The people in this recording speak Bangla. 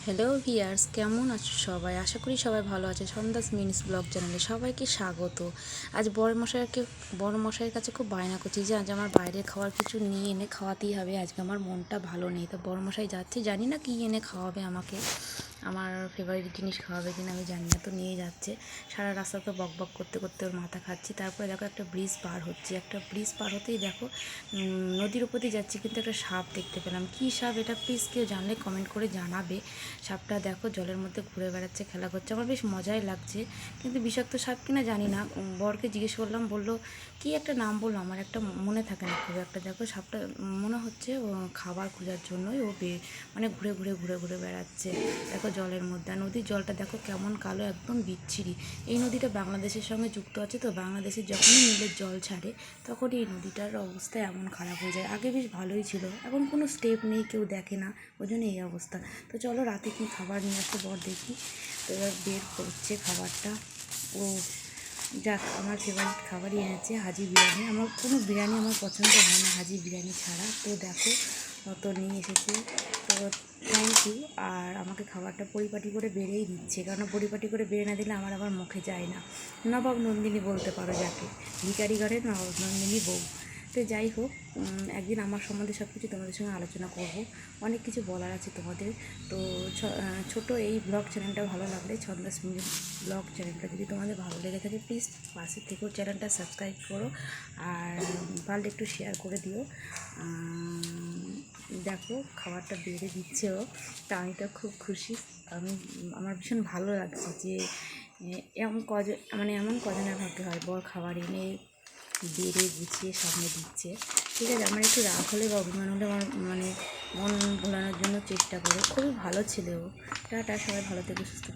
হ্যালো ভিয়ার্স, কেমন আছো সবাই? আশা করি সবাই ভালো আছে। সন্ধ্যাস মিনিস ব্লগ চ্যানেলে সবাইকে স্বাগত। আজ বড় মশাইয়ের কাছে খুব বায়না করছি যে আজ আমার বাইরের খাবার কিছু নিয়ে এনে খাওয়াতেই হবে। আজকে আমার মনটা ভালো নেই, তা বড় মশাই যাচ্ছে, জানি না কী এনে খাওয়াবে আমাকে। আমার ফেভারিট জিনিস খাওয়াবে কিনা আমি জানি না, তো নিয়ে যাচ্ছে। সারা রাস্তা তো বক বক করতে করতে ওর মাথা খাচ্ছি। তারপরে দেখো একটা ব্রিজ পার হচ্ছে, একটা ব্রিজ পার হতেই দেখো নদীর উপর দিয়ে যাচ্ছি, কিন্তু একটা সাপ দেখতে পেলাম। কী সাপ এটা প্লিজ কেউ জানলে কমেন্ট করে জানাবে। সাপটা দেখো জলের মধ্যে ঘুরে বেড়াচ্ছে, খেলা করছে, আমার বেশ মজাই লাগছে, কিন্তু বিষাক্ত সাপ কিনা জানি না। বরকে জিজ্ঞেস করলাম, বললো কি একটা নাম বললো, আমার একটা মনে থাকে না খুব একটা। দেখো সাপটা মনে হচ্ছে ও খাবার খোঁজার জন্যই ও মানে ঘুরে ঘুরে ঘুরে ঘুরে বেড়াচ্ছে দেখো জলের মধ্যে। আর নদীর জলটা দেখো কেমন কালো, একদম বিচ্ছিরি। এই নদীটা বাংলাদেশের সঙ্গে যুক্ত আছে, তো বাংলাদেশে যখনই নীলের জল ছাড়ে তখন এই নদীটার অবস্থা এমন খারাপ হয়ে যায়। আগে বেশ ভালোই ছিল, এখন কোনো স্টেপ নেই, কেউ দেখে না, ওই জন্য এই অবস্থা। তো চলো রাতে কি খাবার নিয়ে আসতে বর দেখি। তো এবার বের করছে খাবারটা। ও যাক, আমার ফেভারিট খাবারই এনেছে, হাজি বিরিয়ানি। আমার কোনো বিরিয়ানি আমার পছন্দ হয় না হাজি বিরিয়ানি ছাড়া। তো দেখো তো নিয়ে এসেছে, তো থ্যাংক ইউ। আর আমাকে খাবারটা পরিপাটি করে বেড়েই দিচ্ছে, কারণ পরিপাটি করে বেড়ে না দিলে আমার আবার মুখে যায় না। নবাব নন্দিনী বলতে পারো যাকে, ভিখারি ঘরের নবাব নন্দিনী বউ। তো যাই হোক, একদিন আমার সম্বন্ধে সব কিছু তোমাদের সঙ্গে আলোচনা করব, অনেক কিছু বলার আছে তোমাদের। তো ছোট এই ব্লগ চ্যানেলটা ভালো লাগলে, ছন্দাস মিনি ব্লগ চ্যানেলটা যদি তোমাদের ভালো লেগে থাকে প্লিজ পাশে থেকেও চ্যানেলটা সাবস্ক্রাইব করো, আর পারলে একটু শেয়ার করে দিও। দেখো খাবারটা বেড়ে দিচ্ছে ও, তা আমি তো খুব খুশি। আমার ভীষণ ভালো লাগছে যে এমন কজনের ভাগ্যে হয় বর খাবার এনে বেড়ে গুছিয়ে সামনে দিচ্ছে। ঠিক আছে, আমার একটু রাগ হলে বা অভিমান হলে আমার মন ভোলানোর জন্য চেষ্টা করে, খুবই ভালো ছেলে ও। টাটা, সবাই ভালো থেকে সুস্থ।